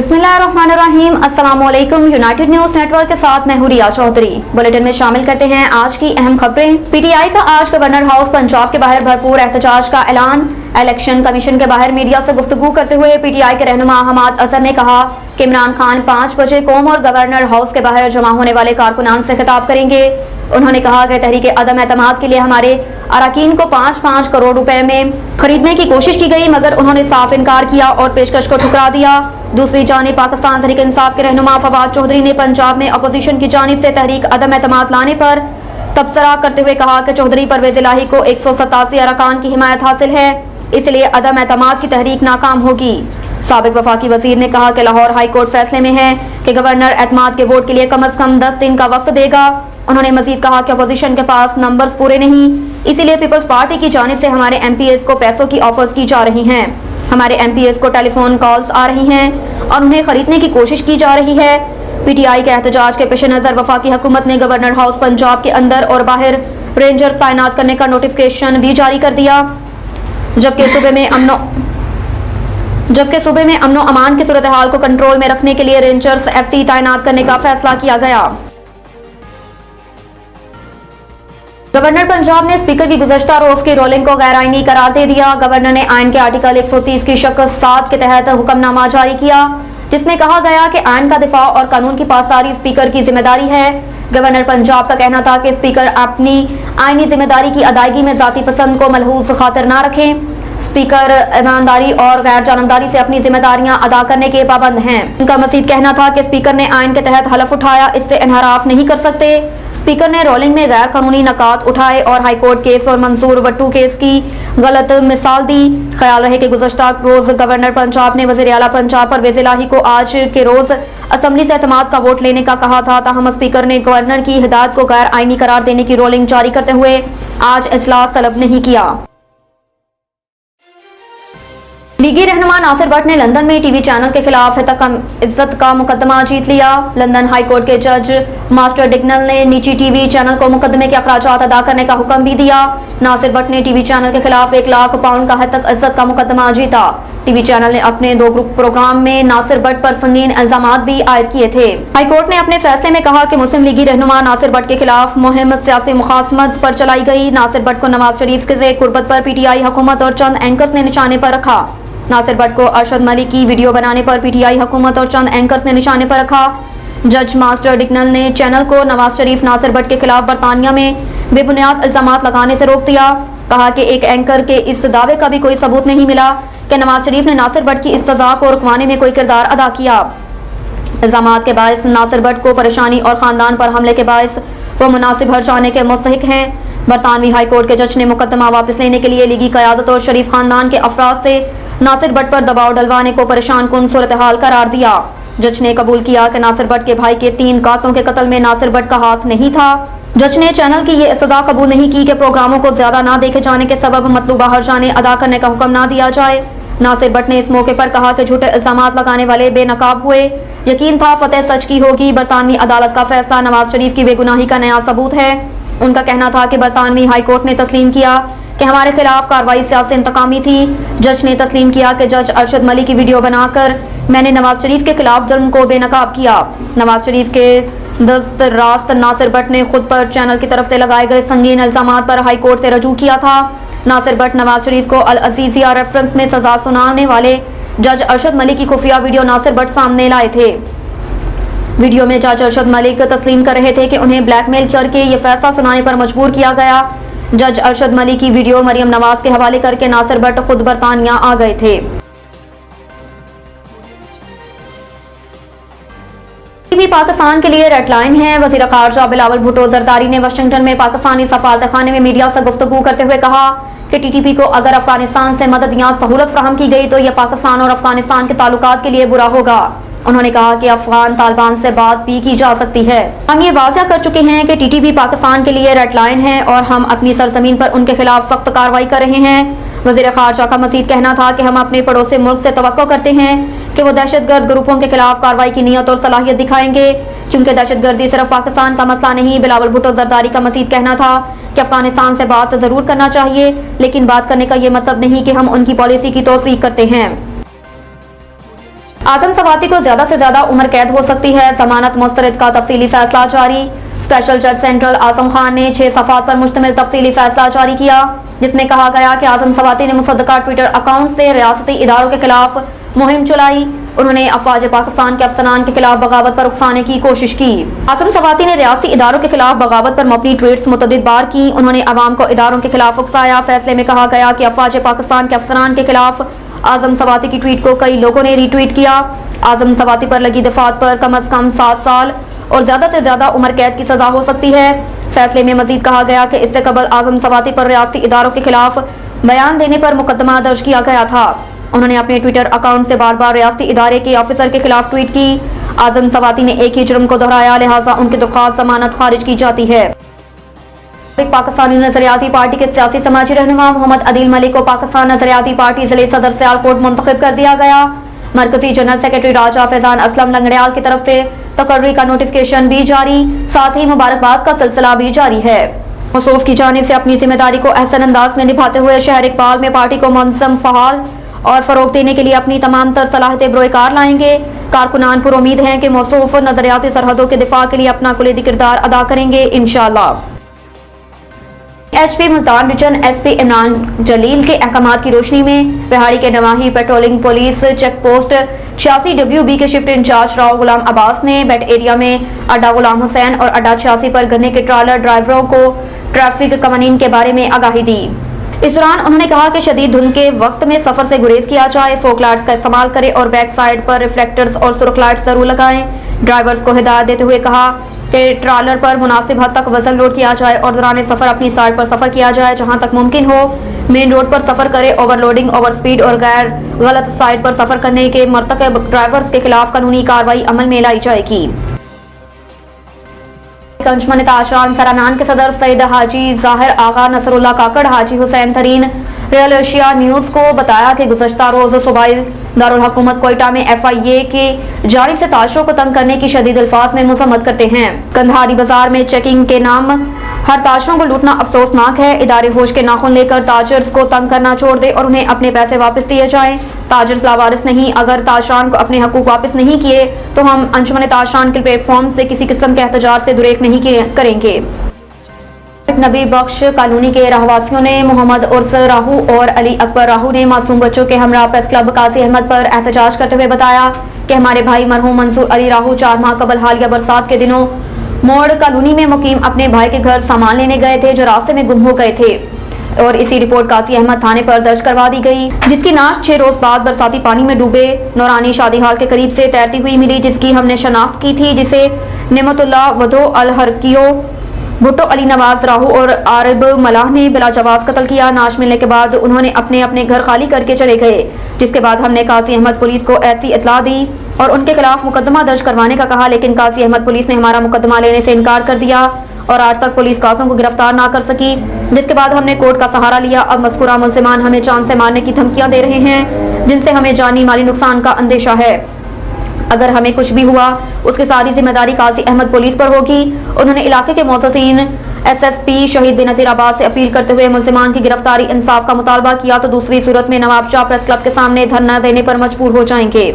बिस्मिल्लाहिर्रहमानिर्रहीम। अस्सलामुअलैकुम। United news network के साथ मैं हूं रिया चौधरी। बुलेटिन में शामिल करते हैं आज की अहम खबरें। पीटीआई का आज गवर्नर हाउस पंजाब के बाहर भरपूर एहतजाज का ऐलान। इलेक्शन कमीशन के बाहर मीडिया से गुफ्तगू करते हुए पीटीआई के रहनुमा हमाद अजहर ने कहा कि इमरान खान 5 बजे कौम और गवर्नर हाउस के बाहर जमा होने वाले कारकुनान से खिताब करेंगे। उन्होंने कहा कि तहरीक अदम एतमाद के लिए हमारे अरकान को 5-5 करोड़ रुपए में खरीदने की कोशिश की गई, मगर उन्होंने साफ इनकार किया और पेशकश को ठुकरा दिया। दूसरी जानिब पाकिस्तान तहरीक इंसाफ के रहनुमा फवाद चौधरी ने पंजाब में अपोजिशन की जानिब से तहरीक अदम एतमाद लाने पर तबसरा करते हुए कहा कि चौधरी परवेज इलाही को 187 अरकान की हिमायत हासिल है, इसलिए अदम एतमाद की तहरीक नाकाम होगी। साबिक वफाकी वजीर ने कहा कि लाहौर हाई कोर्ट फैसले में है कि गवर्नर एतमाद के वोट के लिए कम अज कम 10 दिन का वक्त देगा। उन्होंने मजीद कहा कि अपोजिशन के पास नंबर्स पूरे नहीं, इसीलिए पीपल्स पार्टी की जानिब से हमारे एमपीएस को पैसों की ऑफर्स की जा रही हैं। हमारे एमपीएस को टेलीफोन कॉल्स आ रही हैं और उन्हें खरीदने की कोशिश की जा रही है। पीटीआई के एहतजाज के पेश नजर वफाकी हुकूमत ने गवर्नर हाउस पंजाब के अंदर और बाहर रेंजर्स तैनात करने का नोटिफिकेशन भी जारी कर दिया, जबकि सूबे में अमनो अमान की सूरत हाल को कंट्रोल में रखने के लिए रेंजर्स एफसी तैनात करने का फैसला किया गया। गवर्नर पंजाब ने स्पीकर की गुज़श्ता रोज की रोलिंग को गैर आईनी करार दे दिया। गवर्नर ने आइन के आर्टिकल 130 की शक्ल 7 के तहत हुक्मनामा जारी किया, जिसमें कहा गया कि आइन का दिफा और कानून की पासदारी स्पीकर की जिम्मेदारी है। गवर्नर पंजाब का कहना था कि स्पीकर अपनी आईनी जिम्मेदारी की अदायगी में जाती पसंद को मलहूज खातिर न रखें। स्पीकर ईमानदारी और गैर जानबदारी से अपनी जिम्मेदारियां अदा करने के पाबंद हैं। उनका मजीद कहना था कि स्पीकर ने आइन के तहत हलफ उठाया, इससे इनहराफ नहीं कर सकते। स्पीकर ने रोलिंग में गैर कानूनी नकात उठाए और हाईकोर्ट केस और मंसूर वट्टू केस की गलत मिसाल दी। ख्याल रहे कि गुज़श्ता रोज गवर्नर पंजाब ने वज़ीर आला पंजाब परवेज इलाही को आज के रोज असम्बली से एतमाद का वोट लेने का कहा था, ताहम स्पीकर ने गवर्नर की हिदायत को गैर आईनी करार देने की रोलिंग जारी करते हुए आज इजलास तलब नहीं किया। लीगी रहनुमा नासिर भट्ट ने लंदन में टीवी चैनल के खिलाफ इज्जत का मुकदमा जीत लिया। लंदन हाई कोर्ट के जज मास्टर डिग्नल ने निजी टीवी चैनल को मुकदमे के अखराजात अदा करने का हुक्म भी दिया। नासिर भट्ट ने टीवी चैनल के खिलाफ 1 लाख पाउंड का हद तक इज्जत का मुकदमा जीता। टीवी चैनल ने अपने 2 प्रोग्राम में नासिर भट्ट पर संगीन इल्जामात भी आयद किए थे। हाई कोर्ट ने अपने फैसले में कहा कि मुस्लिम लीगी रहनुमा नासिर भट्ट के खिलाफ मुहिम सियासी मुखासमत पर चलाई गई। नासिर भट्ट को नवाज शरीफ के कुर्बत पर पीटीआई हुकूमत और चंद एंकर्स ने निशाने पर रखा। नासिर भट्ट को अरशद मलिक की वीडियो बनाने पर पीटीआई हुकूमत और चंद एंकर्स ने निशाने पर रखा। जज मास्टर डिग्नल ने चैनल को नवाज शरीफ नासिर भट्ट के खिलाफ बरतानिया में बेबुनियाद इल्जामात लगाने से रोक दिया। कहा कि एक एंकर के इस दावे का भी कोई सबूत नहीं मिला कि नवाज शरीफ ने नासिर भट्ट की इस सजा को रुकवाने में कोई किरदार अदा किया। इल्जामात के बायस नासिर भट्ट को परेशानी और खानदान पर हमले के बायस वो मुनासिब हर्ज जाने के मुस्तहिक हैं। बरतानवी हाई कोर्ट के जज ने मुकदमा वापस लेने के लिए लीगी क़यादत और शरीफ खानदान के अफराद से नासिर भट्ट पर दबाव डलवाने को परेशान कुन सूरत हाल करार दिया। जज ने कबूल किया कि नासिर भट्ट के भाई के 3 कातलों के कत्ल में नासिर भट्ट का हाथ नहीं था। जज ने चैनल की ये सजा कबूल नहीं की कि प्रोग्रामों को ज्यादा ना देखे जाने के सबब मतलूबा हर्जाने अदा करने का हुक्म ना दिया जाए। नासिर भट्ट ने इस मौके पर कहा कि झूठे इल्जामात लगाने वाले बेनकाब हुए। यकीन था फतेह सच की होगी। बरतानवी अदालत का फैसला नवाज शरीफ की बेगुनाही का नया सबूत है। उनका कहना था कि बरतानवी हाई कोर्ट ने तस्लीम किया कि हमारे खिलाफ कार्रवाई सियासी इंतकामी थी। जज ने तस्लीम किया कि जज अरशद मलिक की वीडियो बनाकर मैंने नवाज शरीफ के खिलाफ जुल्म को बेनकाब किया। नवाज शरीफ के दस्त रास्त नासिर भट्ट ने खुद पर चैनल की तरफ से लगाए गए संगीन इल्जामात पर हाई कोर्ट से रजू किया था। नासिर भट्ट नवाज शरीफ को अल अजीजिया रेफरेंस में सजा सुनाने वाले जज अरशद मलिक की खुफिया वीडियो नासिर भट्ट सामने लाए थे। वीडियो में जज अरशद मलिक तस्लीम कर रहे थे कि उन्हें ब्लैकमेल करके ये फैसला सुनाने पर मजबूर किया गया। जज अरशद मलिक की वीडियो मरियम नवाज के हवाले करके नासिर भट्ट खुद बरतानिया आ गए थे। टीवी पाकिस्तान के लिए रेड लाइन है। वज़ीर ख़ारजा बिलावल भुट्टो ज़रदारी ने वाशिंगटन में पाकिस्तानी सफारतखाने में मीडिया से गुफ्तगू करते हुए कहा कि टीटीपी को अगर अफगानिस्तान से मदद या सहूलत फराहम की गई तो यह पाकिस्तान और अफगानिस्तान के ताल्लुकात के लिए बुरा होगा। उन्होंने कहा कि अफगान तालिबान से बात भी की जा सकती है। हम ये वाज़ा कर चुके हैं कि टीटीपी पाकिस्तान के लिए रेड लाइन है और हम अपनी सरजमीन पर उनके खिलाफ सख्त कार्रवाई कर रहे हैं। वज़ीर ख़ारजा का मज़ीद कहना था कि हम अपने पड़ोसी मुल्क से तवक्को करते हैं कि वो दहशतगर्द ग्रुपों के खिलाफ कार्रवाई की नीयत और सलाहियत दिखाएंगे, क्योंकि दहशतगर्दी सिर्फ पाकिस्तान का मसला नहीं। बिलावल भुट्टो ज़रदारी का मज़ीद कहना था कि अफगानिस्तान से बात जरूर करना चाहिए, लेकिन बात करने का ये मतलब नहीं कि हम उनकी पॉलिसी की तौसीक करते हैं। आजम सवाती को ज्यादा से ज्यादा उम्र कैद हो सकती है, जमानत मुस्तरद का तफसीली फैसला जारी। स्पेशल जज सेंट्रल आजम खान ने 6 सफ़ात पर मुश्तमिल तफसीली फैसला जारी किया, जिसमें कहा गया कि आजम सवाती ने मुसद्दका ट्विटर अकाउंट से रियासती इदारों के खिलाफ मुहिम चलाई। उन्होंने अफवाज पाकिस्तान के अफसरान के खिलाफ बगावत पर उकसाने की कोशिश की। आजम सवाती ने रियासती इदारों के खिलाफ बगावत पर मबनी ट्वीट्स मुतअद्दिद बार की। उन्होंने अवाम को इदारों के खिलाफ उकसाया। फैसले में कहा गया कि अफवाज पाकिस्तान के अफसरान के खिलाफ आजम सवाती की ट्वीट को कई लोगों ने रीट्वीट किया। आजम सवाती पर लगी दफात पर कम अज कम 7 साल और ज्यादा से ज्यादा उम्र कैद की सजा हो सकती है। फैसले में मजीद कहा गया कि इससे कबल आजम सवाती पर रियासती इदारों के खिलाफ बयान देने पर मुकदमा दर्ज किया गया था। उन्होंने अपने ट्विटर अकाउंट से बार बार रियासती इदारे के ऑफिसर के खिलाफ ट्वीट की। आजम सवाती ने एक ही जुर्म को दोहराया, लिहाजा उनकी दरख्वास्त जमानत खारिज की जाती है। पाकिस्तानी नजरियाती पार्टी के सियासी समाजी रहनुमा मोहम्मद अदील मलिक को पाकिस्तान नजरियाती पार्टी जिले सदर सियालकोट मुंतखब कर दिया गया। मरकजी जनरल सेक्रेटरी राजा फैजान असलम लंगड़ियाल की तरफ से तकर्री का नोटिफिकेशन भी जारी, साथ ही मुबारकबाद का सिलसिला भी जारी है। मौसूफ की जानिब से अपनी जिम्मेदारी को अहसन अंदाज में निभाते हुए शहर इकबाल में पार्टी को मुंज़म, फहाल और फरोग देने के लिए अपनी तमाम तर सलाहियतें बरोकार लाएंगे। कारकुनान पुर उम्मीद हैं कि मौसूफ नजरियाती सरहदों के दिफा के लिए अपना कुलीदी किरदार अदा करेंगे इंशाअल्लाह। HP Multan region SP Imran Jalil के अहकामात की रोशनी में बिहारी के नवाही patrolling police check post 86 WB के शिफ्ट इंचार्ज राव गुलाम अब्बास ने बेट एरिया में अड्डा गुलाम हुसैन और अड्डा 86 पर गन्ने के ट्रालर ड्राइवरों को ट्रैफिक कवानीन के बारे में आगाही दी। इस दौरान उन्होंने कहा कि शदीद धुंध के वक्त में सफर से गुरेज किया जाए, फोक लाइट्स का इस्तेमाल करें और बैक साइड पर रिफ्लेक्टर्स और सुरख लाइट्स जरूर लगाएं। ड्राइवर्स को हिदायत देते हुए कहा कि ट्रालर पर मुनासिब हद तक वजन लोड किया जाए और दौरान सफर अपनी साइड पर सफर किया जाए जहां तक मुमकिन हो। मेन रोड पर सफर करें। ओवरलोडिंग, ओवर स्पीड और गैर गलत साइड पर सफर करने के मर्तकब ड्राइवर्स के खिलाफ कानूनी कार्रवाई अमल में लाई जाएगी। अंजुमन ताशरान सरानान के सदर सईद हाजी जाहिर आगा नसरुल्लाह काकड़ हाजी हुसैन तरीन रियल एशिया न्यूज को बताया कि गुज़श्ता रोज सूबाई दारुल हुकूमत कोयटा में FIA की जानिब से ताशरों को तंग करने की शदीद अल्फाज में मुज़म्मत करते हैं। कंधारी बाजार में चेकिंग के नाम हर ताशरों को लूटना अफसोसनाक है। इदारे होश के नाखुन लेकर ताजर्स को तंग करना छोड़ दे और उन्हें अपने पैसे वापस दिए जाएं। ताजर्स लावारिस नहीं, अगर ताशरान को अपने हकूक वापस नहीं किए तो हम अंजुमन ताशरान के प्लेटफॉर्म से किसी किस्म के एहतजाज से दुरेक नहीं करेंगे। नबी बख्श कॉलोनी के रहवासियों ने मोहम्मद उर्स राहू और अली अकबर राहू ने मासूम बच्चों के हमरा प्रेस क्लब काजी अहमद पर एहतजाज करते हुए बताया कि हमारे भाई मरहूम मंसूर अली राहू 4 माह कबल हालिया बरसात के दिनों मोड़ कॉलोनी में मुकीम अपने भाई के घर सामान लेने गए थे जो रास्ते में गुम हो गए थे और इसी रिपोर्ट काजी अहमद थाने पर दर्ज करवा दी गई, जिसकी नाश 6 रोज बाद बरसाती पानी में डूबे नौरानी शादी हाल के करीब से तैरती हुई मिली, जिसकी हमने शनाख्त की थी, जिसे नेमतुल्लाह वधो अल हरकियो भुट्टो अली नवाज राहू और आरिब मलाह ने बिला जवाज कत्ल किया। नाश मिलने के बाद उन्होंने अपने अपने घर खाली करके चले गए, जिसके बाद हमने काजी अहमद पुलिस को ऐसी इतला दी और उनके खिलाफ मुकदमा दर्ज करवाने का कहा, लेकिन काजी अहमद पुलिस ने हमारा मुकदमा लेने से इनकार कर दिया और आज तक पुलिस कातों को गिरफ्तार ना कर सकी, जिसके बाद हमने कोर्ट का सहारा लिया। अब मज़कूरा मुल्ज़िमान हमें जान से मारने की धमकियां दे रहे हैं, जिनसे हमें जानी माली नुकसान का अंदेशा है। अगर हमें कुछ भी हुआ उसकी सारी जिम्मेदारी काजी अहमद पुलिस पर होगी। उन्होंने इलाके के मौज़ज़ीन SSP शहीद बेनज़ीर अब्बास से अपील करते हुए मुल्ज़िमान की गिरफ्तारी इंसाफ का मुतालबा किया, तो दूसरी सूरत में नवाब शाह प्रेस क्लब के सामने धरना देने पर मजबूर हो जाएंगे।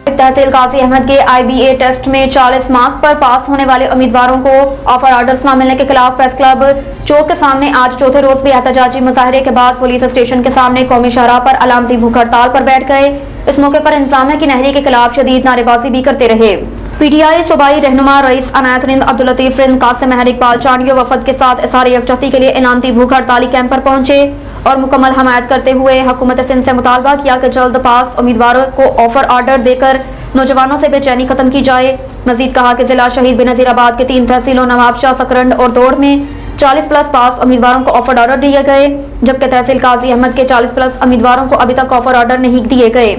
तहसील काजी अहमद के IBA टेस्ट में 40 मार्क पर पास होने वाले उम्मीदवारों को ऑफर ऑर्डर्स न मिलने के खिलाफ प्रेस क्लब चौक के सामने आज चौथे रोज भी एहतजाजी मुजाहरे के बाद पुलिस स्टेशन के सामने कौमी शाहराह पर अलामती भूख हड़ताल पर बैठ गए। इस मौके पर इंतजामिया की नहरी के खिलाफ शदीद नारेबाजी भी करते रहे। PTI सूबाई रहनुमा रईस अनायत रिंद अब्दुल लतीफ रिंद कासिम महर इकबाल चांडियो वफद के साथ इज़हार यकजहती के लिए इलामती भूख हड़ताली कैंप पर पहुंचे और मुकम्मल हमायत करते हुए हुकूमत सिंध से मुतालबा किया कि जल्द पास उम्मीदवारों को ऑफर ऑर्डर देकर नौजवानों से बेचैनी खत्म की जाए। मजीद कहा कि जिला शहीद बेनज़ीराबाद के 3 तहसीलों नवाबशाह, सकरंड और दौड़ में 40+ पास उम्मीदवारों को ऑफर ऑर्डर दिए गए, जबकि तहसील काजी अहमद के 40+ उम्मीदवारों को अभी तक ऑफर ऑर्डर नहीं दिए गए,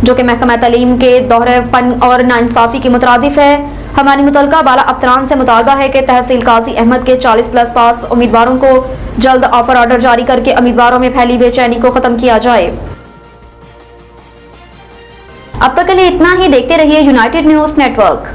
जो कि महकमा तालीम के दोहरेपन और नाइंसाफी की मुतरादिफ है। हमारी मुतल्लिका बाला अफसरान से मुतालबा है कि तहसील काजी अहमद के 40+ पास उम्मीदवारों को जल्द ऑफर ऑर्डर जारी करके उम्मीदवारों में फैली बेचैनी को खत्म किया जाए। अब तक के लिए इतना ही। देखते रहिए यूनाइटेड न्यूज नेटवर्क।